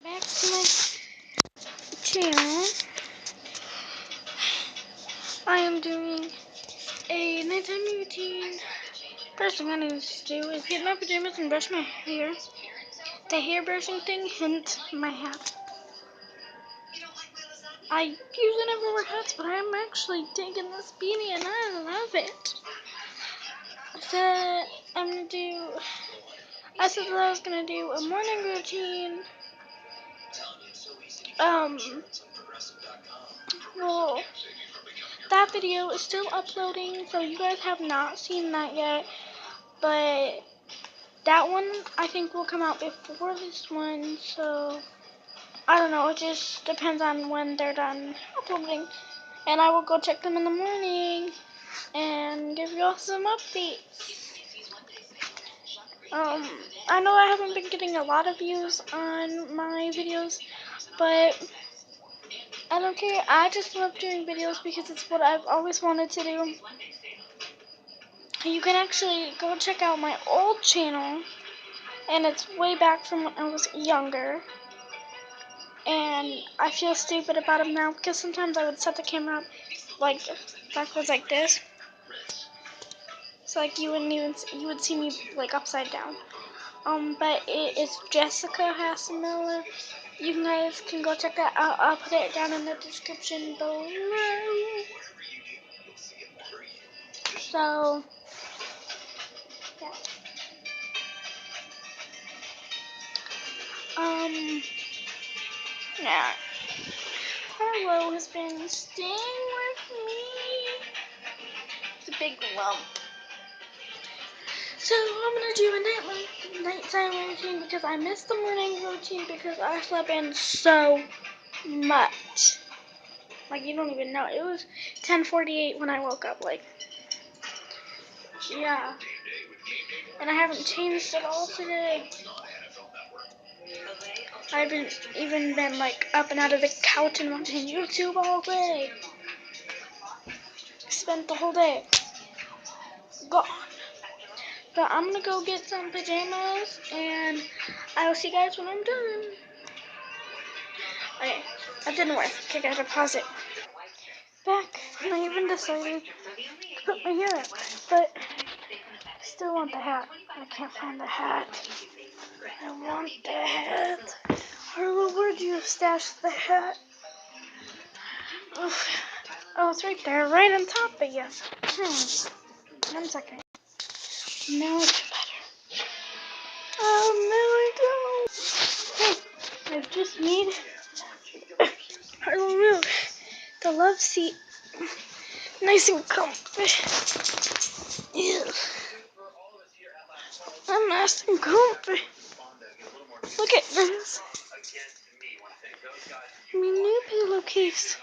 Back to my channel. I am doing a nighttime routine. First thing I need to do is get my pajamas and brush my hair. The hair brushing thing, hence my hat. I usually never wear hats, but I'm actually digging this beanie and I love it. So I said that I was gonna do a morning routine. Well, that video is still uploading, so you guys have not seen that yet. But that one, I think, will come out before this one, so I don't know. It just depends on when they're done uploading. And I will go check them in the morning and give you all some updates. I know I haven't been getting a lot of views on my videos, but I don't care. I just love doing videos because it's what I've always wanted to do. You can actually go check out my old channel, and it's way back from when I was younger. And I feel stupid about it now because sometimes I would set the camera up like backwards like this. So like you would see me like upside down. But it is Jesica Hasenmiller. You guys can go check that out. I'll put it down in the description below. So yeah. Yeah. Harlow has been staying with me. It's a big lump. So I'm gonna do a nighttime routine because I missed the morning routine because I slept in so much. Like you don't even know. It was 10:48 when I woke up. Like yeah. And I haven't changed at all today. I haven't even been like up and out of the couch and watching YouTube all day. Spent the whole day gone. But I'm gonna go get some pajamas and I will see you guys when I'm done. Okay, that didn't work. Okay, gotta pause it. Back, and I even decided to put my hair up, but I still want the hat. I can't find the hat. I want the hat. Harlow, where'd you stash the hat? Oof. Oh, it's right there, right on top of you. 1 second. Now it's better. Oh, no, I don't. Hey, I just need Harlow move. The love seat. Nice and comfy. Ew. I'm nice and comfy. Look at this. My new pillowcase.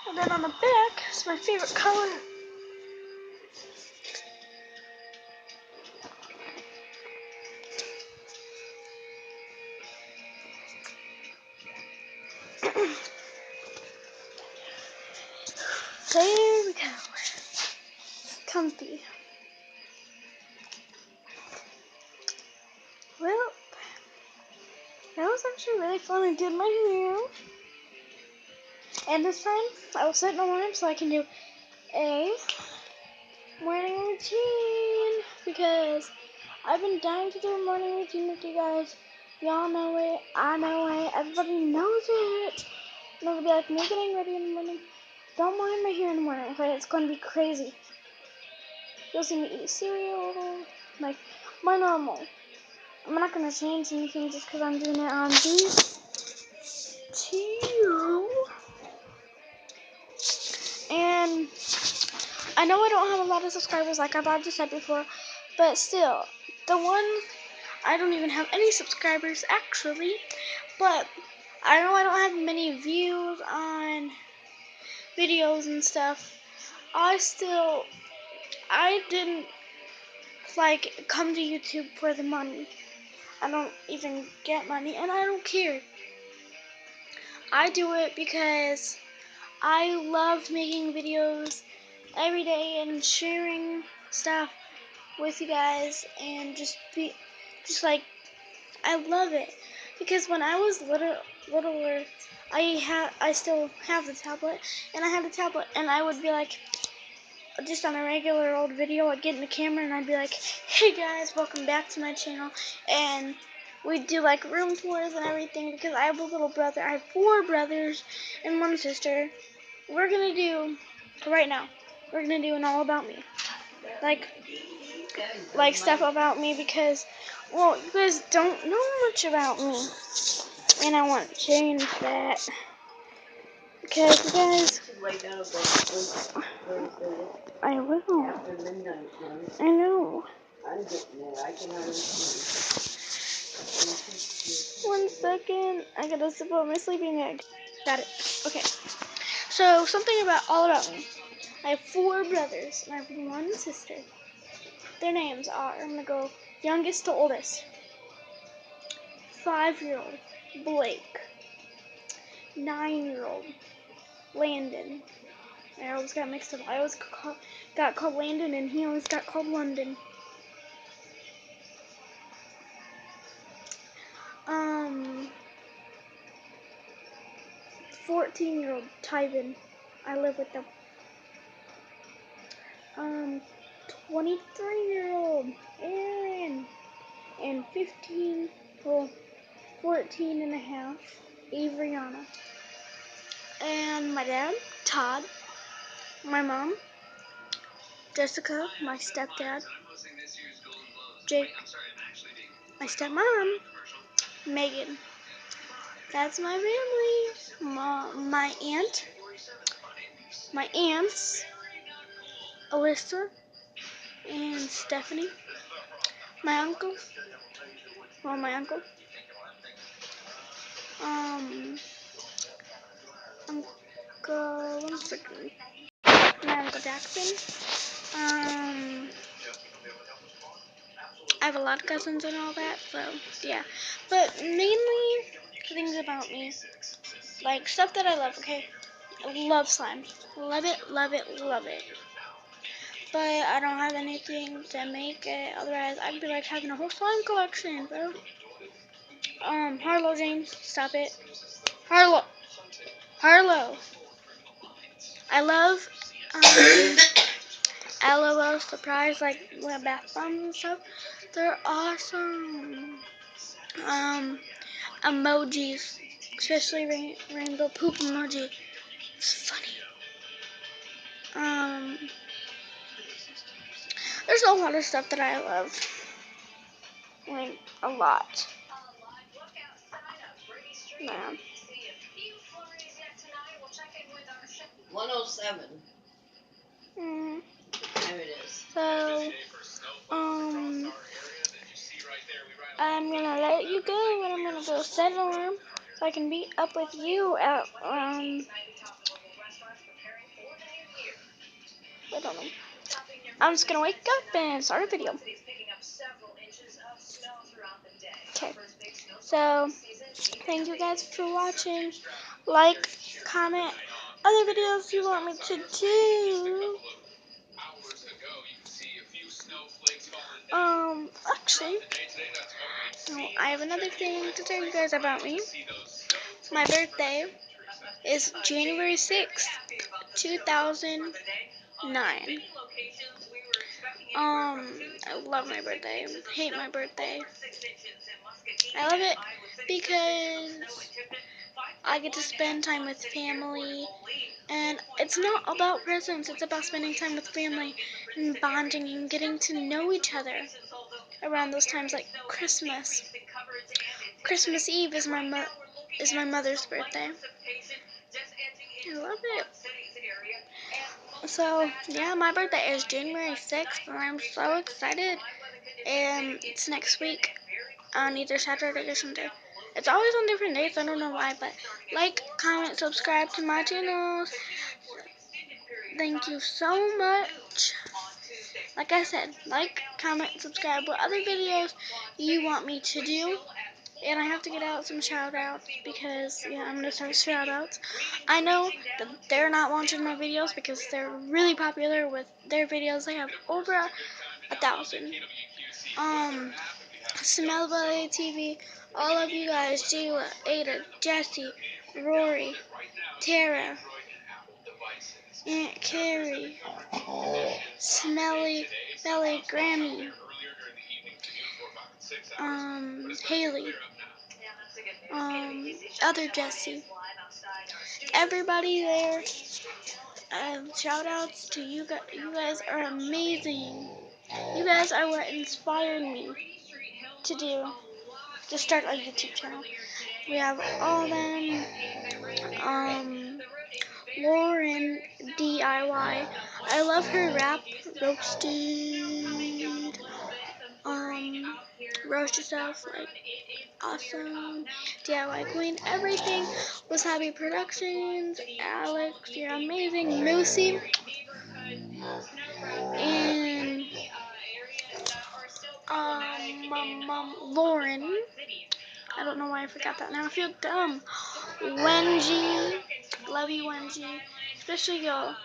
And then on the back is my favorite color. There we go. Comfy. Well, that was actually really fun. I did my hair. And this time, I will set an alarm so I can do a morning routine. Because I've been dying to do a morning routine with you guys. Y'all know it. I know it. Everybody knows it. And it'll be like me getting ready in the morning. Don't mind my hair in the morning, okay? It's going to be crazy. You'll see me eat cereal, like my normal. I'm not going to change anything just because I'm doing it on these two. And I know I don't have a lot of subscribers like I've already said before, but still, I don't even have any subscribers actually, but I know I don't have many views on videos and stuff. I didn't like come to YouTube for the money. I don't even get money and I don't care. I do it because I love making videos every day and sharing stuff with you guys and just like I love it because when I was littler, I still have the tablet, and I had the tablet, and I would be like, just on a regular old video, I'd get in the camera and I'd be like, hey guys, welcome back to my channel, and we'd do like room tours and everything because I have a little brother. I have 4 brothers and 1 sister. We're gonna do right now. We're gonna do an all about me, like stuff about me because, well, you guys don't know much about me, and I want to change that because you guys. I will. After midnight, I know. I'm getting there. I can understand. 1 second. I gotta sip on my sleeping egg. Got it. Okay. So something all about me. I have 4 brothers and I have 1 sister. Their names are, I'm gonna go youngest to oldest. 5-year-old Blake. 9-year-old Landon. I always got mixed up. I always got called Landon and he always got called London. 14-year-old Tyven. I live with them. 23-year-old Aaron. And 14 and a half, Avriana. And my dad, Todd. My mom, Jessica, my stepdad. Jake, my stepmom. Megan. That's my family. My aunts, Alyssa and Stephanie. My uncle. My uncle one second. My Uncle Jackson. I have a lot of cousins and all that, so yeah. But mainly things about me, like stuff that I love. Okay, I love slime. Love it, love it, love it. But I don't have anything to make it. Otherwise, I'd be like having a whole slime collection, bro. Harlow James, stop it. Harlow. I love LOL surprise, like bath bombs and stuff. They're awesome. Emojis, especially rainbow poop emoji. It's funny. There's a lot of stuff that I love. Like a lot. Man. 107. There it is. So, I'm gonna let you go, and I'm gonna go set an alarm so I can be up with you at I don't know. I'm just gonna wake up and start a video. Okay. So, thank you guys for watching. Like, comment other videos you want me to do. Actually, I have another thing to tell you guys about me. My birthday is January 6th, 2009. I love my birthday. Hate my birthday. I love it because I get to spend time with family, and it's not about presents, it's about spending time with family and bonding and getting to know each other around those times, like Christmas. Christmas Eve is my mother's birthday. I love it. So, yeah, my birthday is January 6th, and I'm so excited. And it's next week on either Saturday or Sunday. It's always on different days, I don't know why, but like, comment, subscribe to my channel. Thank you so much. Like I said, like, comment, subscribe. What other videos you want me to do? And I have to get out some shout outs because, yeah, I'm going to start shout outs. I know that they're not watching my videos because they're really popular with their videos. They have over 1,000. Smellbelly TV, all of you guys, Sheila, Ada, Jesse, Rory, Tara, Aunt Carrie, Smelly Belly, Grammy, Haley, other Jesse, everybody there. Shout outs to you guys. You guys are amazing. You guys are what inspired me to start a YouTube channel. We have all them. Lauren DIY. I love her rap. Roasted. Roast yourself, like awesome. DIY Queen. Everything was Happy Productions. Alex, you're amazing. Moosey. And Lauren. I don't know why I forgot that now. I feel dumb. Wengie. Love you, Wengie. Especially your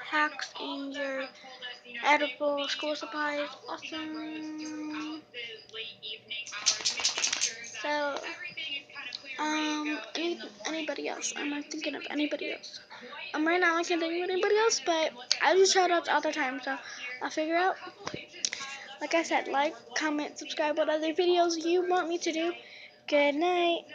hacks and your edible school supplies. Awesome. So, anybody else? I'm not thinking of anybody else. Right now I can't think of anybody else, but I do shout outs all the time, so I'll figure out. Like I said, like, comment, subscribe, what other videos you want me to do. Good night.